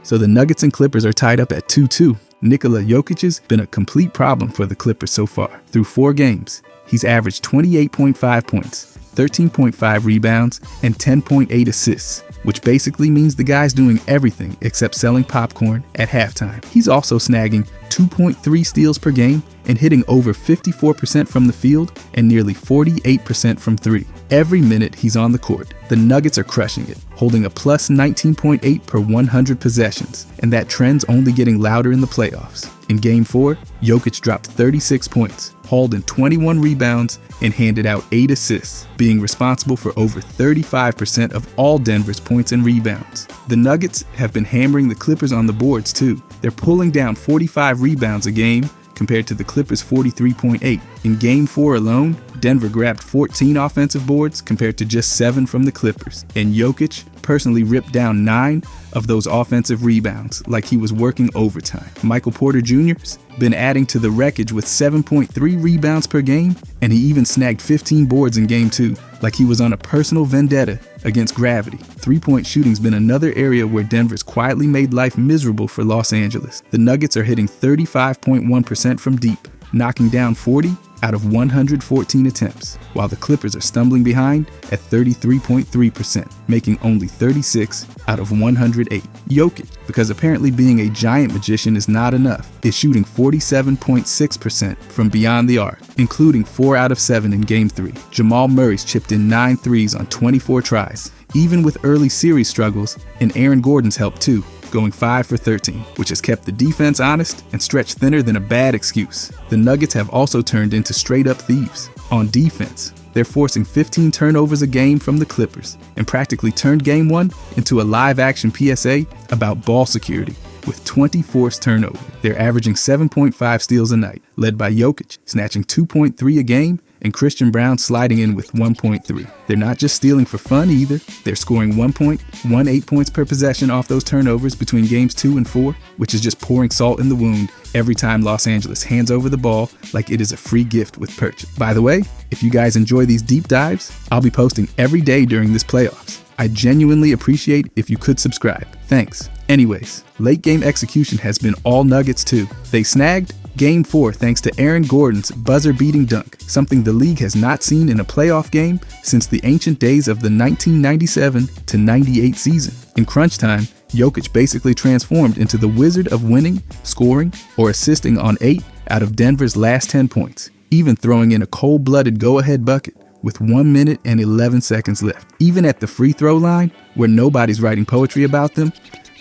So the Nuggets and Clippers are tied up at 2-2. Nikola Jokic has been a complete problem for the Clippers so far. Through 4 games, he's averaged 28.5 points, 13.5 rebounds, and 10.8 assists, which basically means the guy's doing everything except selling popcorn at halftime. He's also snagging 2.3 steals per game and hitting over 54% from the field and nearly 48% from 3. Every minute he's on the court, the Nuggets are crushing it, holding a plus 19.8 per 100 possessions, and that trend's only getting louder in the playoffs. In Game 4, Jokic dropped 36 points, hauled in 21 rebounds, and handed out 8 assists, being responsible for over 35% of all Denver's points and rebounds. The Nuggets have been hammering the Clippers on the boards too. They're pulling down 45 rebounds a game, compared to the Clippers' 43.8. In Game 4 alone, Denver grabbed 14 offensive boards compared to just 7 from the Clippers, and Jokic personally ripped down 9 of those offensive rebounds like he was working overtime. Michael Porter Jr.'s been adding to the wreckage with 7.3 rebounds per game, and he even snagged 15 boards in Game 2 like he was on a personal vendetta against gravity. 3-point shooting's been another area where Denver's quietly made life miserable for Los Angeles. The Nuggets are hitting 35.1% from deep, knocking down 40 out of 114 attempts, while the Clippers are stumbling behind at 33.3%, making only 36 out of 108. Jokic, because apparently being a giant magician is not enough, is shooting 47.6% from beyond the arc, including 4 out of 7 in Game 3. Jamal Murray's chipped in 9 threes on 24 tries, even with early series struggles, and Aaron Gordon's helped too, going 5 for 13, which has kept the defense honest and stretched thinner than a bad excuse. The Nuggets have also turned into straight-up thieves. On defense, they're forcing 15 turnovers a game from the Clippers and practically turned Game 1 into a live-action PSA about ball security with 20 forced turnovers. They're averaging 7.5 steals a night, led by Jokic, snatching 2.3 a game, and Christian Brown sliding in with 1.3. They're not just stealing for fun either. They're scoring 1.18 points per possession off those turnovers between Games 2 and 4, which is just pouring salt in the wound every time Los Angeles hands over the ball like it is a free gift with purchase. By the way, if you guys enjoy these deep dives, I'll be posting every day during this playoffs. I genuinely appreciate if you could subscribe. Thanks. Anyways, late game execution has been all Nuggets too. They snagged Game 4 thanks to Aaron Gordon's buzzer-beating dunk, something the league has not seen in a playoff game since the ancient days of the 1997-98 season. In crunch time, Jokic basically transformed into the wizard of winning, scoring, or assisting on 8 out of Denver's last 10 points, even throwing in a cold-blooded go-ahead bucket with 1 minute and 11 seconds left. Even at the free throw line, where nobody's writing poetry about them,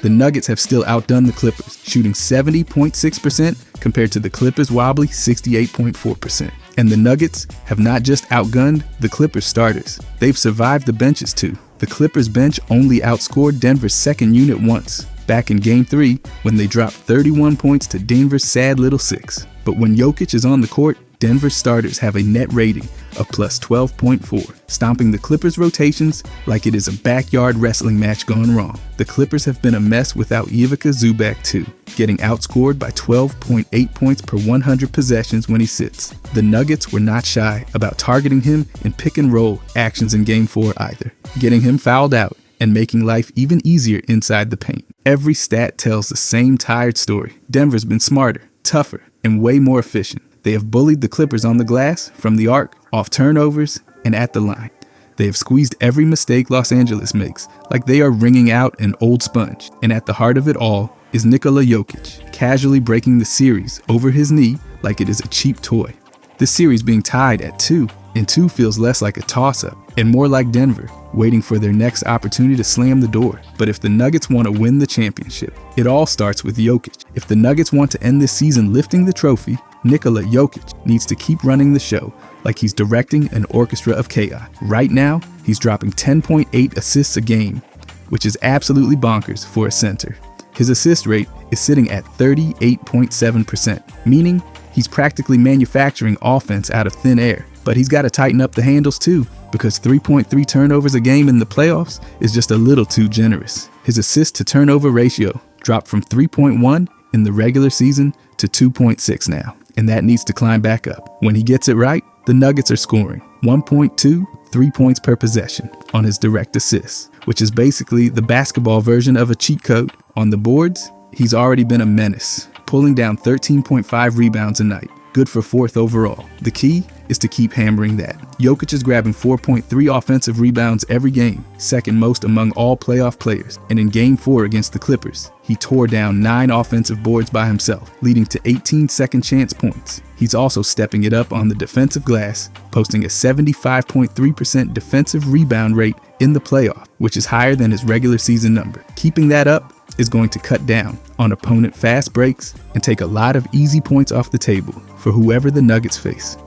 the Nuggets have still outdone the Clippers, shooting 70.6% compared to the Clippers' wobbly 68.4%. And the Nuggets have not just outgunned the Clippers starters, they've survived the benches too. The Clippers bench only outscored Denver's second unit once, back in Game 3 when they dropped 31 points to Denver's sad little 6. But when Jokic is on the court, Denver's starters have a net rating of plus 12.4, stomping the Clippers' rotations like it is a backyard wrestling match gone wrong. The Clippers have been a mess without Ivica Zubac too, getting outscored by 12.8 points per 100 possessions when he sits. The Nuggets were not shy about targeting him in pick-and-roll actions in Game 4 either, getting him fouled out and making life even easier inside the paint. Every stat tells the same tired story. Denver's been smarter, tougher, and way more efficient. They have bullied the Clippers on the glass, from the arc, off turnovers, and at the line. They have squeezed every mistake Los Angeles makes, like they are wringing out an old sponge. And at the heart of it all is Nikola Jokic, casually breaking the series over his knee like it is a cheap toy. This series being tied at 2, and 2 feels less like a toss-up, and more like Denver, waiting for their next opportunity to slam the door. But if the Nuggets want to win the championship, it all starts with Jokic. If the Nuggets want to end this season lifting the trophy, Nikola Jokic needs to keep running the show like he's directing an orchestra of chaos. Right now, he's dropping 10.8 assists a game, which is absolutely bonkers for a center. His assist rate is sitting at 38.7%, meaning he's practically manufacturing offense out of thin air. But he's got to tighten up the handles too, because 3.3 turnovers a game in the playoffs is just a little too generous. His assist to turnover ratio dropped from 3.1 in the regular season to 2.6 now, and that needs to climb back up. When he gets it right, the Nuggets are scoring 1.2 3 points per possession on his direct assists, which is basically the basketball version of a cheat code. On the boards, he's already been a menace, pulling down 13.5 rebounds a night, good for 4th overall. The key is to keep hammering that. Jokic is grabbing 4.3 offensive rebounds every game, second most among all playoff players. And in Game 4 against the Clippers, he tore down 9 offensive boards by himself, leading to 18 second chance points. He's also stepping it up on the defensive glass, posting a 75.3% defensive rebound rate in the playoff, which is higher than his regular season number. Keeping that up is going to cut down on opponent fast breaks and take a lot of easy points off the table for whoever the Nuggets face.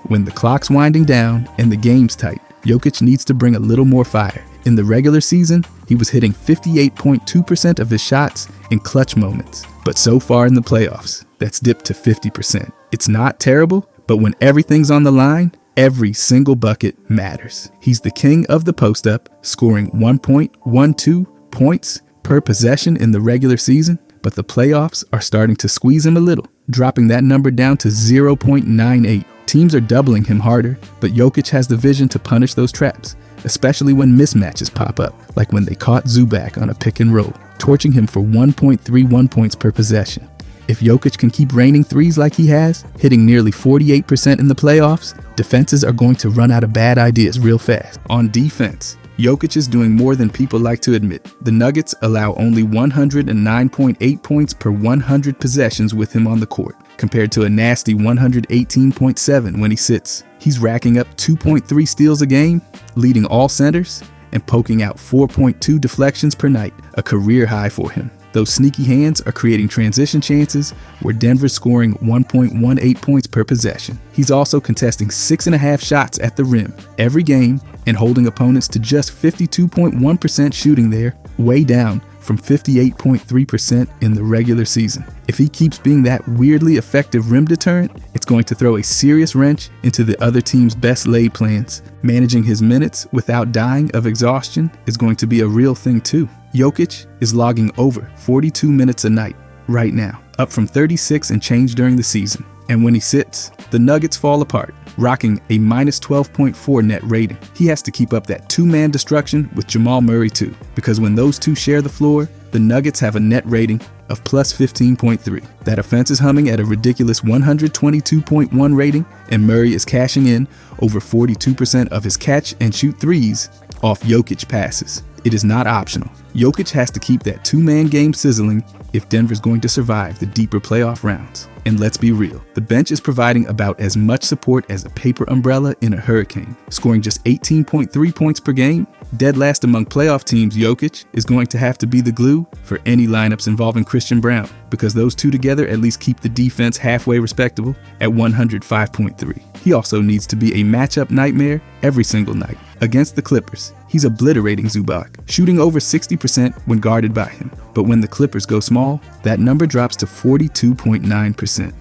When the clock's winding down and the game's tight, Jokic needs to bring a little more fire. In the regular season, he was hitting 58.2% of his shots in clutch moments. But so far in the playoffs, that's dipped to 50%. It's not terrible, but when everything's on the line, every single bucket matters. He's the king of the post-up, scoring 1.12 points per possession in the regular season, but the playoffs are starting to squeeze him a little, dropping that number down to 0.98. Teams are doubling him harder, but Jokic has the vision to punish those traps, especially when mismatches pop up, like when they caught Zubac on a pick and roll, torching him for 1.31 points per possession. If Jokic can keep raining threes like he has, hitting nearly 48% in the playoffs, defenses are going to run out of bad ideas real fast. On defense, Jokic is doing more than people like to admit. The Nuggets allow only 109.8 points per 100 possessions with him on the court, compared to a nasty 118.7 when he sits. He's racking up 2.3 steals a game, leading all centers, and poking out 4.2 deflections per night, a career high for him. Those sneaky hands are creating transition chances where Denver's scoring 1.18 points per possession. He's also contesting 6.5 shots at the rim every game and holding opponents to just 52.1% shooting there, way down from 58.3% in the regular season. If he keeps being that weirdly effective rim deterrent, it's going to throw a serious wrench into the other team's best laid plans. Managing his minutes without dying of exhaustion is going to be a real thing too. Jokic is logging over 42 minutes a night right now, up from 36 and change during the season. And when he sits, the Nuggets fall apart, rocking a minus 12.4 net rating. He has to keep up that two-man destruction with Jamal Murray too, because when those two share the floor, the Nuggets have a net rating of plus 15.3. That offense is humming at a ridiculous 122.1 rating, and Murray is cashing in over 42% of his catch and shoot threes off Jokic passes. It is not optional. Jokic has to keep that two-man game sizzling if Denver's going to survive the deeper playoff rounds. And let's be real, the bench is providing about as much support as a paper umbrella in a hurricane, scoring just 18.3 points per game. Dead last among playoff teams, Jokic is going to have to be the glue for any lineups involving Christian Brown, because those two together at least keep the defense halfway respectable at 105.3. He also needs to be a matchup nightmare every single night. Against the Clippers, he's obliterating Zubac, shooting over 60% when guarded by him. But when the Clippers go small, that number drops to 42.9%.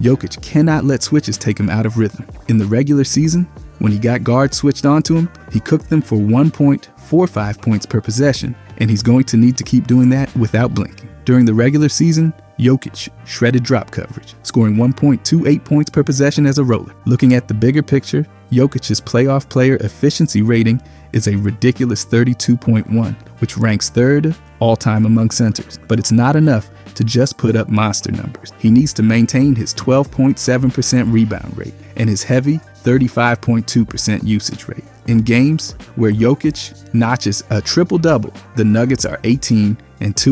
Jokic cannot let switches take him out of rhythm. In the regular season, when he got guards switched onto him, he cooked them for 1.45 points per possession, and he's going to need to keep doing that without blinking. During the regular season, Jokic shredded drop coverage, scoring 1.28 points per possession as a roller. Looking at the bigger picture, Jokic's playoff player efficiency rating is a ridiculous 32.1, which ranks third all-time among centers. But it's not enough to just put up monster numbers. He needs to maintain his 12.7% rebound rate and his heavy 35.2% usage rate. In games where Jokic notches a triple-double, the Nuggets are 18-2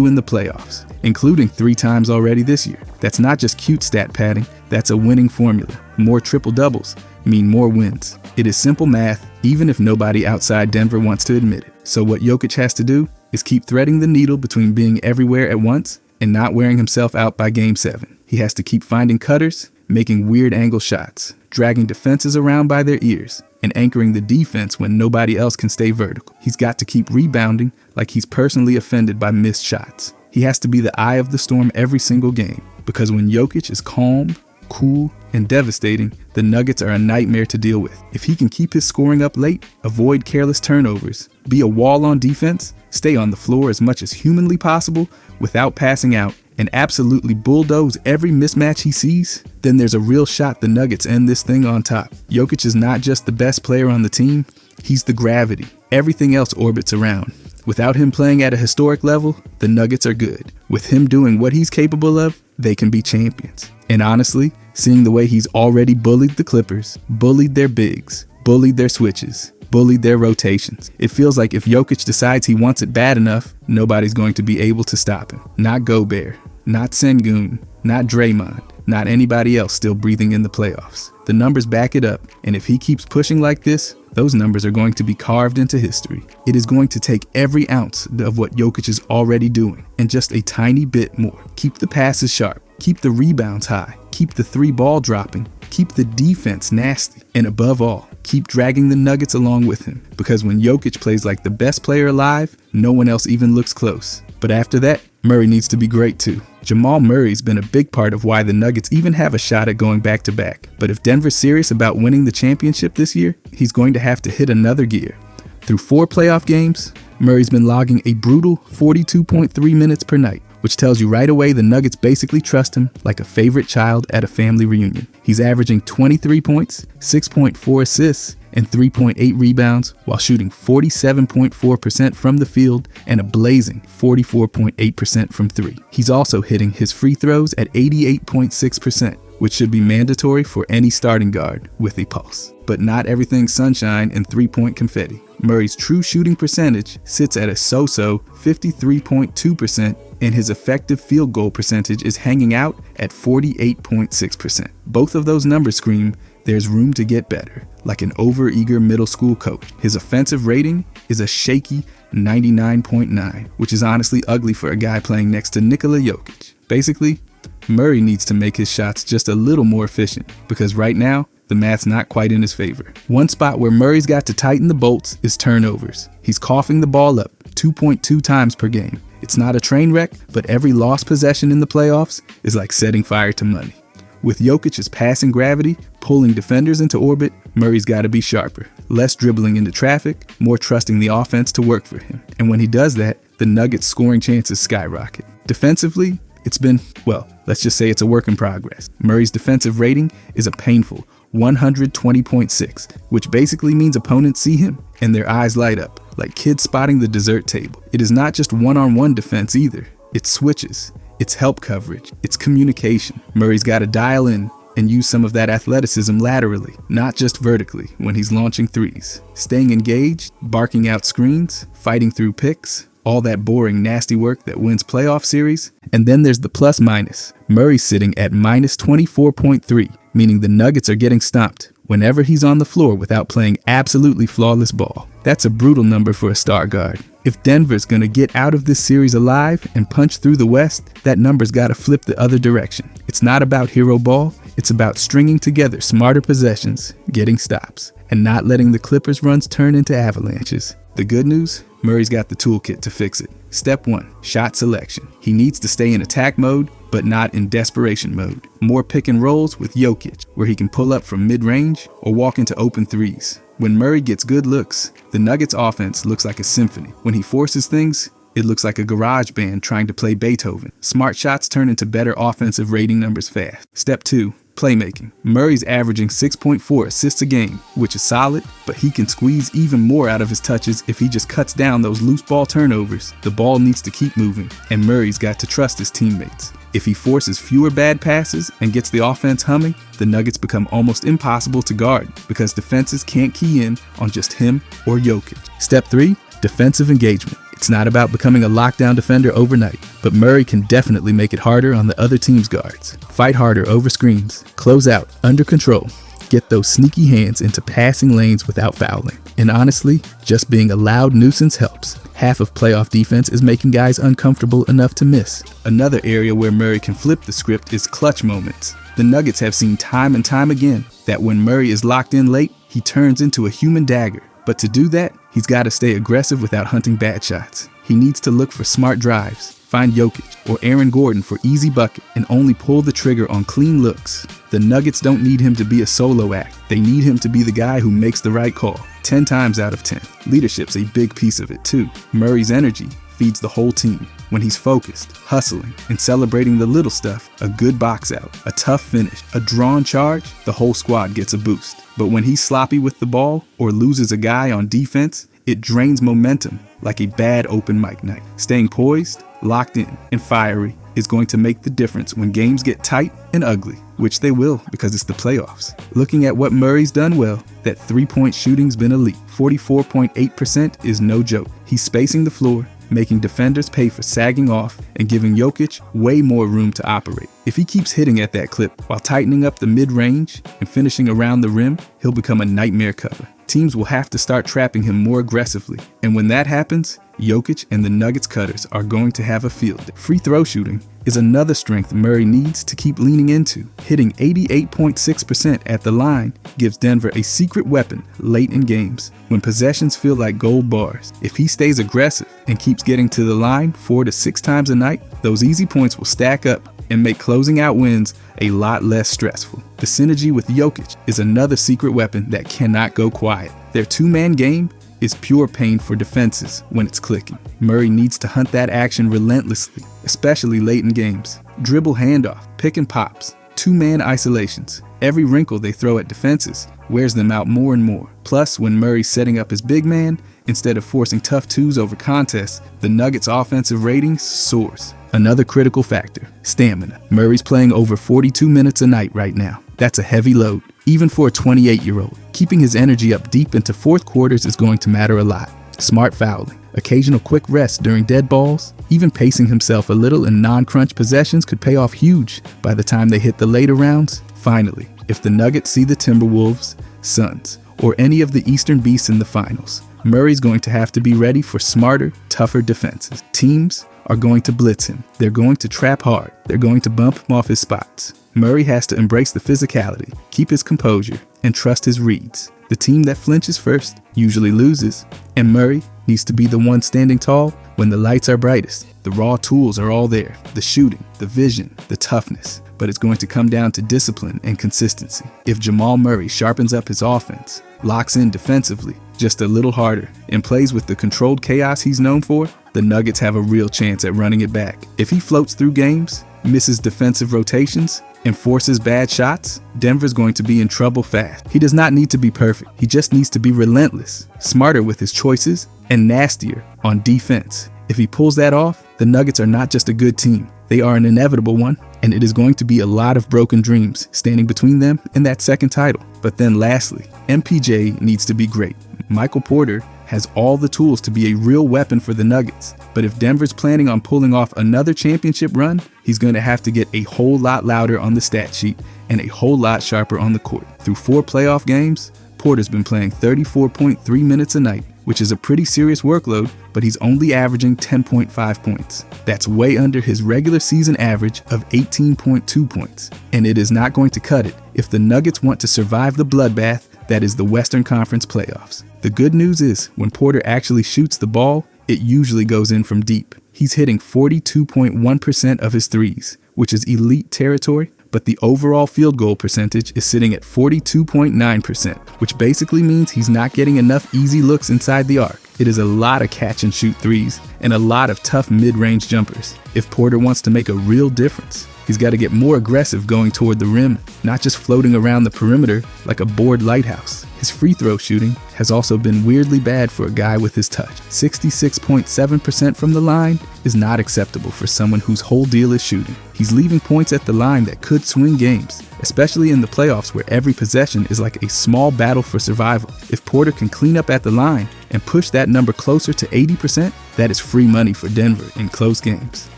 in the playoffs, including 3 times already this year. That's not just cute stat padding, that's a winning formula. More triple-doubles mean more wins. It is simple math, even if nobody outside Denver wants to admit it. So what Jokic has to do is keep threading the needle between being everywhere at once and not wearing himself out by Game 7. He has to keep finding cutters, making weird angle shots, dragging defenses around by their ears, and anchoring the defense when nobody else can stay vertical. He's got to keep rebounding like he's personally offended by missed shots. He has to be the eye of the storm every single game, because when Jokic is calm, cool, and devastating, the Nuggets are a nightmare to deal with. If he can keep his scoring up late, avoid careless turnovers, be a wall on defense, stay on the floor as much as humanly possible without passing out, and absolutely bulldoze every mismatch he sees, then there's a real shot the Nuggets end this thing on top. Jokic is not just the best player on the team, he's the gravity everything else orbits around. Without him playing at a historic level, the Nuggets are good. With him doing what he's capable of, they can be champions. And honestly, seeing the way he's already bullied the Clippers, bullied their bigs, bullied their switches, bullied their rotations, it feels like if Jokic decides he wants it bad enough, nobody's going to be able to stop him. Not Gobert, not Sengun, not Draymond, not anybody else still breathing in the playoffs. The numbers back it up, and if he keeps pushing like this, those numbers are going to be carved into history. It is going to take every ounce of what Jokic is already doing, and just a tiny bit more. Keep the passes sharp, keep the rebounds high, keep the three ball dropping, keep the defense nasty, and above all, keep dragging the Nuggets along with him, because when Jokic plays like the best player alive, no one else even looks close. But after that, Murray needs to be great too. Jamal Murray's been a big part of why the Nuggets even have a shot at going back-to-back. But if Denver's serious about winning the championship this year, he's going to have to hit another gear. Through 4 playoff games, Murray's been logging a brutal 42.3 minutes per night, which tells you right away the Nuggets basically trust him like a favorite child at a family reunion. He's averaging 23 points, 6.4 assists, and 3.8 rebounds while shooting 47.4% from the field and a blazing 44.8% from 3. He's also hitting his free throws at 88.6%, which should be mandatory for any starting guard with a pulse. But not everything's sunshine and 3-point confetti. Murray's true shooting percentage sits at a so-so 53.2%, and his effective field goal percentage is hanging out at 48.6%. Both of those numbers scream there's room to get better, like an overeager middle school coach. His offensive rating is a shaky 99.9, which is honestly ugly for a guy playing next to Nikola Jokic. Basically, Murray needs to make his shots just a little more efficient, because right now, the math's not quite in his favor. One spot where Murray's got to tighten the bolts is turnovers. He's coughing the ball up 2.2 times per game. It's not a train wreck, but every lost possession in the playoffs is like setting fire to money. With Jokic's passing gravity pulling defenders into orbit, Murray's got to be sharper. Less dribbling into traffic, more trusting the offense to work for him. And when he does that, the Nuggets' scoring chances skyrocket. Defensively, it's been, well, let's just say it's a work in progress. Murray's defensive rating is a painful 120.6, which basically means opponents see him and their eyes light up, like kids spotting the dessert table. It is not just one-on-one defense either. It's switches, it's help coverage, it's communication. Murray's got to dial in and use some of that athleticism laterally, not just vertically when he's launching threes. Staying engaged, barking out screens, fighting through picks, all that boring, nasty work that wins playoff series. And then there's the plus minus. Murray's sitting at minus 24.3, meaning the Nuggets are getting stomped whenever he's on the floor without playing absolutely flawless ball. That's a brutal number for a star guard. If Denver's gonna get out of this series alive and punch through the West, that number's gotta flip the other direction. It's not about hero ball, it's about stringing together smarter possessions, getting stops, and not letting the Clippers' runs turn into avalanches. The good news? Murray's got the toolkit to fix it. Step 1, shot selection. He needs to stay in attack mode, but not in desperation mode. More pick and rolls with Jokic, where he can pull up from mid-range or walk into open threes. When Murray gets good looks, the Nuggets offense looks like a symphony. When he forces things, it looks like a garage band trying to play Beethoven. Smart shots turn into better offensive rating numbers fast. Step 2, playmaking. Murray's averaging 6.4 assists a game, which is solid, but he can squeeze even more out of his touches if he just cuts down those loose ball turnovers. The ball needs to keep moving, and Murray's got to trust his teammates. If he forces fewer bad passes and gets the offense humming, the Nuggets become almost impossible to guard because defenses can't key in on just him or Jokic. Step 3, defensive engagement. It's not about becoming a lockdown defender overnight, but Murray can definitely make it harder on the other team's guards. Fight harder over screens, close out, under control, get those sneaky hands into passing lanes without fouling. And honestly, just being a loud nuisance helps. Half of playoff defense is making guys uncomfortable enough to miss. Another area where Murray can flip the script is clutch moments. The Nuggets have seen time and time again that when Murray is locked in late, he turns into a human dagger. But to do that, he's got to stay aggressive without hunting bad shots. He needs to look for smart drives, find Jokic or Aaron Gordon for easy bucket, and only pull the trigger on clean looks. The Nuggets don't need him to be a solo act. They need him to be the guy who makes the right call. 10 times out of 10. Leadership's a big piece of it too. Murray's energy feeds the whole team. When he's focused, hustling, and celebrating the little stuff, a good box out, a tough finish, a drawn charge, the whole squad gets a boost. But when he's sloppy with the ball or loses a guy on defense, It drains momentum like a bad open mic night. Staying poised, locked in, and fiery is going to make the difference when games get tight and ugly, which they will because it's the playoffs. Looking at what Murray's done well, that three-point shooting's been elite. 44.8% is no joke. He's spacing the floor, making defenders pay for sagging off, and giving Jokic way more room to operate. If he keeps hitting at that clip while tightening up the mid-range and finishing around the rim, he'll become a nightmare cover. Teams will have to start trapping him more aggressively, and when that happens, Jokic and the Nuggets cutters are going to have a field day. Free throw shooting is another strength Murray needs to keep leaning into. Hitting 88.6% at the line gives Denver a secret weapon late in games when possessions feel like gold bars. If he stays aggressive and keeps getting to the line 4 to 6 times a night, those easy points will stack up and make closing out wins a lot less stressful. The synergy with Jokic is another secret weapon that cannot go quiet. Their two-man game is pure pain for defenses when it's clicking. Murray needs to hunt that action relentlessly, especially late in games. Dribble handoff, pick and pops, two-man isolations. Every wrinkle they throw at defenses wears them out more and more. Plus, when Murray's setting up his big man, instead of forcing tough twos over contests, the Nuggets' offensive ratings soars. Another critical factor, stamina. Murray's playing over 42 minutes a night right now. That's a heavy load, even for a 28-year-old. Keeping his energy up deep into fourth quarters is going to matter a lot. Smart fouling, occasional quick rests during dead balls, even pacing himself a little in non-crunch possessions could pay off huge by the time they hit the later rounds. Finally, if the Nuggets see the Timberwolves, Suns, or any of the Eastern Beasts in the finals, Murray's going to have to be ready for smarter, tougher defenses. Teams are going to blitz him. They're going to trap hard. They're going to bump him off his spots. Murray has to embrace the physicality, keep his composure, and trust his reads. The team that flinches first usually loses, and Murray needs to be the one standing tall when the lights are brightest. The raw tools are all there, the shooting, the vision, the toughness, but it's going to come down to discipline and consistency. If Jamal Murray sharpens up his offense, locks in defensively just a little harder, and plays with the controlled chaos he's known for, the Nuggets have a real chance at running it back. If he floats through games, misses defensive rotations, and forces bad shots, Denver's going to be in trouble fast. He does not need to be perfect. He just needs to be relentless, smarter with his choices, and nastier on defense. If he pulls that off, the Nuggets are not just a good team. They are an inevitable one, and it is going to be a lot of broken dreams standing between them and that second title. But then lastly, MPJ needs to be great. Michael Porter has all the tools to be a real weapon for the Nuggets. But if Denver's planning on pulling off another championship run, he's going to have to get a whole lot louder on the stat sheet and a whole lot sharper on the court. Through 4 playoff games, Porter's been playing 34.3 minutes a night, which is a pretty serious workload, but he's only averaging 10.5 points. That's way under his regular season average of 18.2 points, and it is not going to cut it if the Nuggets want to survive the bloodbath that is the Western Conference playoffs. The good news is, when Porter actually shoots the ball, it usually goes in from deep. He's hitting 42.1% of his threes, which is elite territory, but the overall field goal percentage is sitting at 42.9%, which basically means he's not getting enough easy looks inside the arc. It is a lot of catch and shoot threes and a lot of tough mid-range jumpers. If Porter wants to make a real difference, he's got to get more aggressive going toward the rim, not just floating around the perimeter like a bored lighthouse. His free throw shooting has also been weirdly bad for a guy with his touch. 66.7% from the line is not acceptable for someone whose whole deal is shooting. He's leaving points at the line that could swing games, especially in the playoffs where every possession is like a small battle for survival. If Porter can clean up at the line and push that number closer to 80%, that is free money for Denver in close games.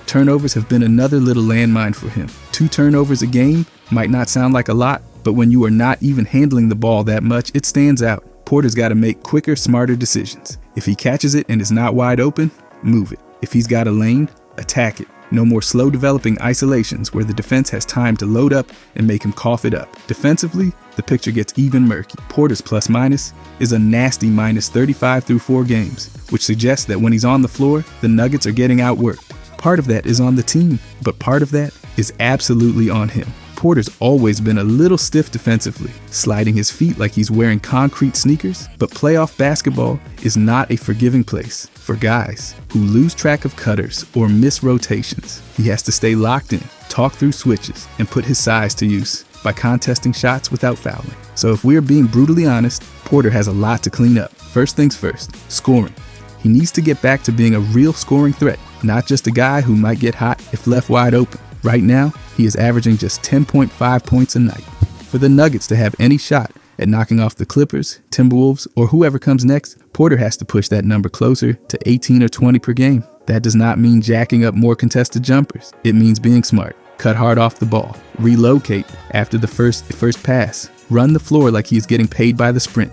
Turnovers have been another little landmine for him. 2 turnovers a game might not sound like a lot, but when you are not even handling the ball that much, it stands out. Porter's got to make quicker, smarter decisions. If he catches it and is not wide open, move it. If he's got a lane, attack it. No more slow developing isolations where the defense has time to load up and make him cough it up. Defensively, the picture gets even murky. Porter's plus minus is a nasty minus 35 through 4 games, which suggests that when he's on the floor, the Nuggets are getting outworked. Part of that is on the team, but part of that is absolutely on him. Porter's always been a little stiff defensively, sliding his feet like he's wearing concrete sneakers, but playoff basketball is not a forgiving place for guys who lose track of cutters or miss rotations. He has to stay locked in, talk through switches, and put his size to use by contesting shots without fouling. So if we're being brutally honest, Porter has a lot to clean up. First things first, scoring. He needs to get back to being a real scoring threat, not just a guy who might get hot if left wide open. Right now, he is averaging just 10.5 points a night. For the Nuggets to have any shot at knocking off the Clippers, Timberwolves, or whoever comes next, Porter has to push that number closer to 18 or 20 per game. That does not mean jacking up more contested jumpers. It means being smart, cut hard off the ball, relocate after the first pass, run the floor like he is getting paid by the sprint.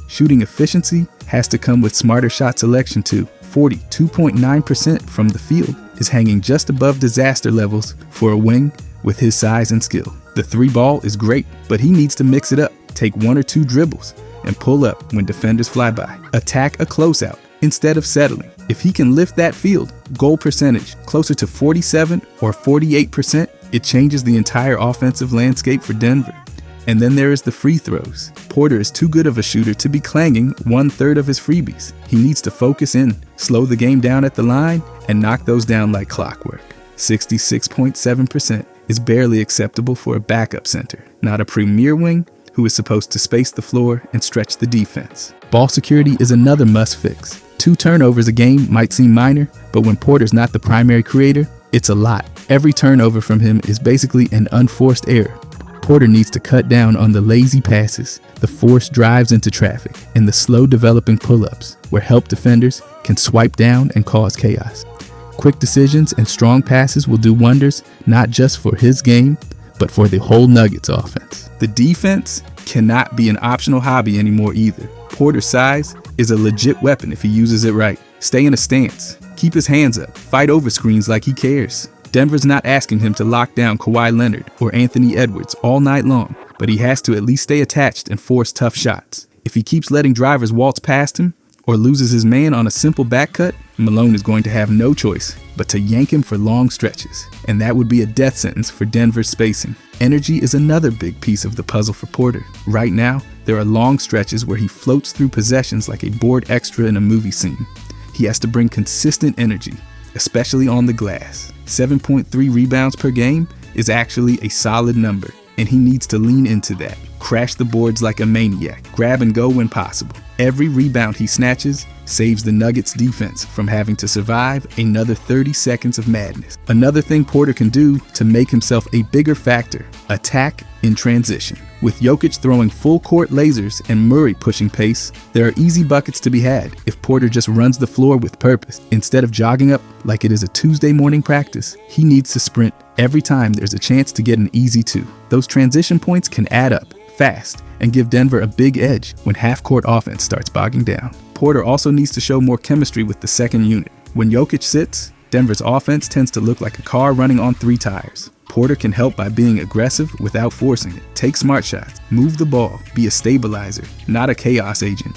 Shooting efficiency has to come with smarter shot selection too. 42.9% from the field is hanging just above disaster levels for a wing with his size and skill. The three ball is great, but he needs to mix it up, take one or two dribbles, and pull up when defenders fly by. Attack a closeout instead of settling. If he can lift that field goal percentage closer to 47 or 48%, it changes the entire offensive landscape for Denver. And then there is the free throws. Porter is too good of a shooter to be clanging 1/3 of his freebies. He needs to focus in, slow the game down at the line, and knock those down like clockwork. 66.7% is barely acceptable for a backup center, not a premier wing who is supposed to space the floor and stretch the defense. Ball security is another must fix. 2 turnovers a game might seem minor, but when Porter's not the primary creator, it's a lot. Every turnover from him is basically an unforced error. Porter needs to cut down on the lazy passes, the forced drives into traffic, and the slow developing pull-ups, where help defenders can swipe down and cause chaos. Quick decisions and strong passes will do wonders, not just for his game, but for the whole Nuggets offense. The defense cannot be an optional hobby anymore either. Porter's size is a legit weapon if he uses it right. Stay in a stance, keep his hands up, fight over screens like he cares. Denver's not asking him to lock down Kawhi Leonard or Anthony Edwards all night long, but he has to at least stay attached and force tough shots. If he keeps letting drivers waltz past him or loses his man on a simple back cut, Malone is going to have no choice but to yank him for long stretches, and that would be a death sentence for Denver's spacing. Energy is another big piece of the puzzle for Porter. Right now, there are long stretches where he floats through possessions like a bored extra in a movie scene. He has to bring consistent energy, especially on the glass. 7.3 rebounds per game is actually a solid number, and he needs to lean into that. Crash the boards like a maniac, grab and go when possible. Every rebound he snatches saves the Nuggets defense from having to survive another 30 seconds of madness. Another thing Porter can do to make himself a bigger factor, attack in transition. With Jokic throwing full court lasers and Murray pushing pace, there are easy buckets to be had if Porter just runs the floor with purpose. Instead of jogging up like it is a Tuesday morning practice, he needs to sprint every time there's a chance to get an easy 2. Those transition points can add up fast and give Denver a big edge when half-court offense starts bogging down. Porter also needs to show more chemistry with the second unit. When Jokic sits, Denver's offense tends to look like a car running on 3 tires. Porter can help by being aggressive without forcing it. Take smart shots, move the ball, be a stabilizer, not a chaos agent.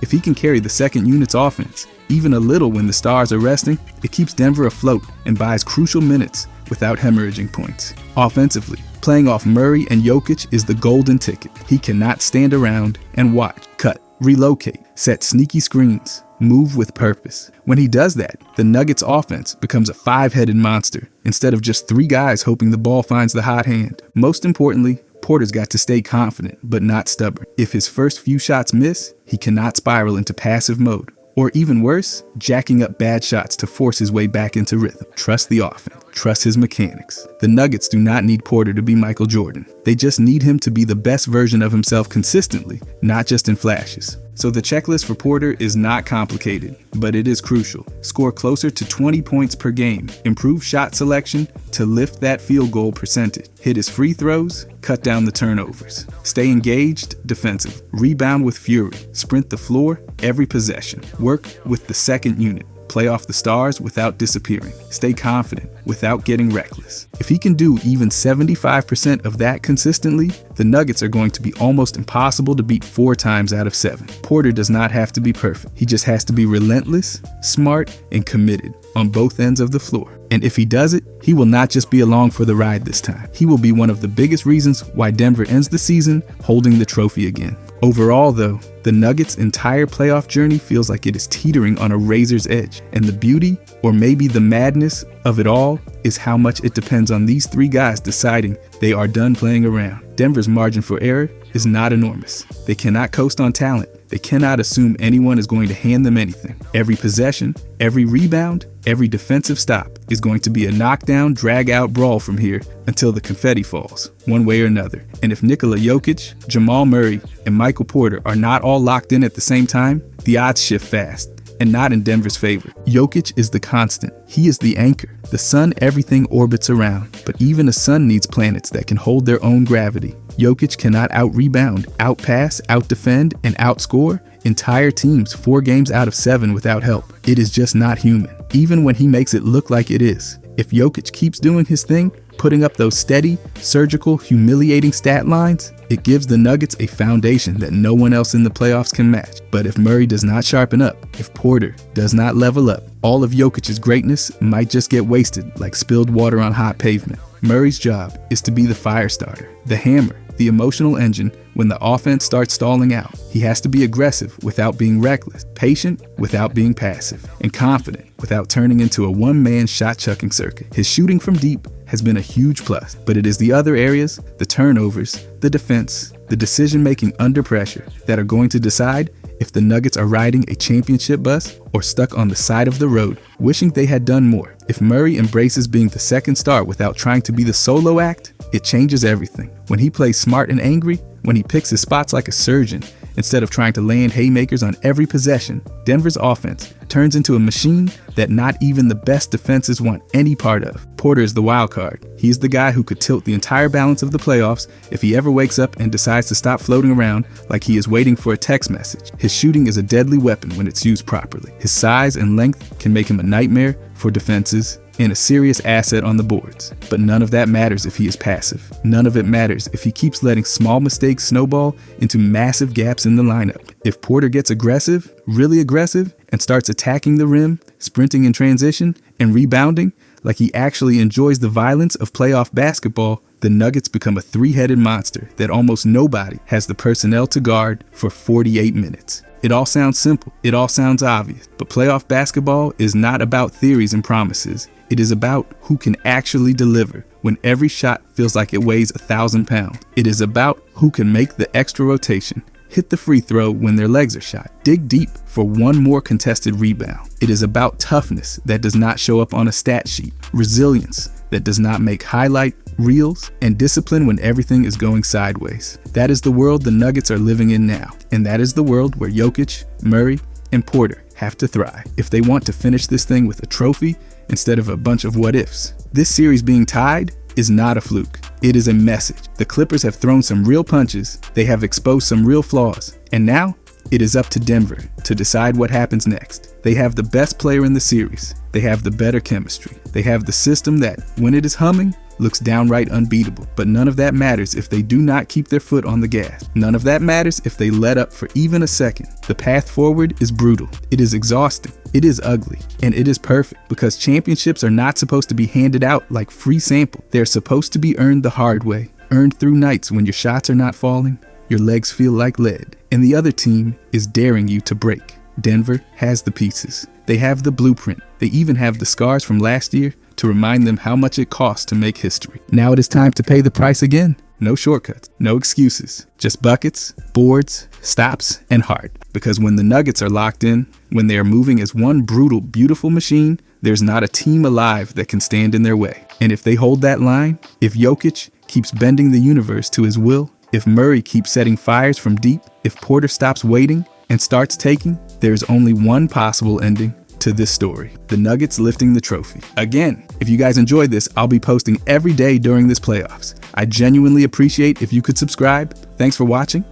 If he can carry the second unit's offense, even a little when the stars are resting, it keeps Denver afloat and buys crucial minutes without hemorrhaging points. Offensively, playing off Murray and Jokic is the golden ticket. He cannot stand around and watch, cut, relocate, set sneaky screens, move with purpose. When he does that, the Nuggets offense becomes a 5-headed monster instead of just 3 guys hoping the ball finds the hot hand. Most importantly, Porter's got to stay confident but not stubborn. If his first few shots miss, he cannot spiral into passive mode. Or even worse, jacking up bad shots to force his way back into rhythm. Trust the offense. Trust his mechanics. The Nuggets do not need Porter to be Michael Jordan. They just need him to be the best version of himself consistently, not just in flashes. So the checklist for Porter is not complicated, but it is crucial. Score closer to 20 points per game. Improve shot selection to lift that field goal percentage. Hit his free throws, cut down the turnovers. Stay engaged, defensive. Rebound with fury. Sprint the floor every possession. Work with the second unit. Play off the stars without disappearing. Stay confident without getting reckless. If he can do even 75% of that consistently, the Nuggets are going to be almost impossible to beat 4 times out of 7. Porter does not have to be perfect. He just has to be relentless, smart, and committed on both ends of the floor. And if he does it, he will not just be along for the ride this time. He will be one of the biggest reasons why Denver ends the season holding the trophy again. Overall, though, the Nuggets' entire playoff journey feels like it is teetering on a razor's edge. And the beauty, or maybe the madness, of it all is how much it depends on these 3 guys deciding they are done playing around. Denver's margin for error is not enormous. They cannot coast on talent. They cannot assume anyone is going to hand them anything. Every possession, every rebound, every defensive stop is going to be a knockdown, drag-out brawl from here until the confetti falls, one way or another. And if Nikola Jokic, Jamal Murray, and Michael Porter are not all locked in at the same time, the odds shift fast, and not in Denver's favor. Jokic is the constant. He is the anchor. The sun everything orbits around, but even a sun needs planets that can hold their own gravity. Jokic cannot out-rebound, out-pass, out-defend, and outscore entire teams 4 games out of 7 without help. It is just not human, even when he makes it look like it is. If Jokic keeps doing his thing, putting up those steady, surgical, humiliating stat lines, it gives the Nuggets a foundation that no one else in the playoffs can match. But if Murray does not sharpen up, if Porter does not level up, all of Jokic's greatness might just get wasted like spilled water on hot pavement. Murray's job is to be the fire starter, the hammer, the emotional engine when the offense starts stalling out. He has to be aggressive without being reckless, patient without being passive, and confident without turning into a one-man shot-chucking circuit. His shooting from deep has been a huge plus, but it is the other areas, the turnovers, the defense, the decision-making under pressure that are going to decide if the Nuggets are riding a championship bus or stuck on the side of the road, wishing they had done more. If Murray embraces being the second star without trying to be the solo act, it changes everything. When he plays smart and angry, when he picks his spots like a surgeon, instead of trying to land haymakers on every possession, Denver's offense turns into a machine that not even the best defenses want any part of. Porter is the wild card. He is the guy who could tilt the entire balance of the playoffs if he ever wakes up and decides to stop floating around like he is waiting for a text message. His shooting is a deadly weapon when it's used properly. His size and length can make him a nightmare for defenses and a serious asset on the boards. But none of that matters if he is passive. None of it matters if he keeps letting small mistakes snowball into massive gaps in the lineup. If Porter gets aggressive, really aggressive, and starts attacking the rim, sprinting in transition, and rebounding like he actually enjoys the violence of playoff basketball, the Nuggets become a three-headed monster that almost nobody has the personnel to guard for 48 minutes. It all sounds simple, it all sounds obvious, but playoff basketball is not about theories and promises. It is about who can actually deliver when every shot feels like it weighs 1,000 pounds. It is about who can make the extra rotation, hit the free throw when their legs are shot, dig deep for one more contested rebound. It is about toughness that does not show up on a stat sheet, resilience that does not make highlight reels, and discipline when everything is going sideways. That is the world the Nuggets are living in now, and that is the world where Jokic, Murray, and Porter have to thrive if they want to finish this thing with a trophy instead of a bunch of what-ifs. This series being tied is not a fluke. It is a message. The Clippers have thrown some real punches, they have exposed some real flaws, and now it is up to Denver to decide what happens next. They have the best player in the series. They have the better chemistry. They have the system that, when it is humming, looks downright unbeatable. But none of that matters if they do not keep their foot on the gas. None of that matters if they let up for even a second. The path forward is brutal. It is exhausting. It is ugly. And it is perfect because championships are not supposed to be handed out like free sample. They're supposed to be earned the hard way. Earned through nights when your shots are not falling, your legs feel like lead, and the other team is daring you to break. Denver has the pieces. They have the blueprint. They even have the scars from last year to remind them how much it costs to make history. Now it is time to pay the price again. No shortcuts, no excuses, just buckets, boards, stops, and heart. Because when the Nuggets are locked in, when they are moving as one brutal, beautiful machine, there's not a team alive that can stand in their way. And if they hold that line, if Jokic keeps bending the universe to his will, if Murray keeps setting fires from deep, if Porter stops waiting and starts taking, there's only one possible ending to this story: the Nuggets lifting the trophy. Again, if you guys enjoyed this, I'll be posting every day during this playoffs. I genuinely appreciate if you could subscribe. Thanks for watching,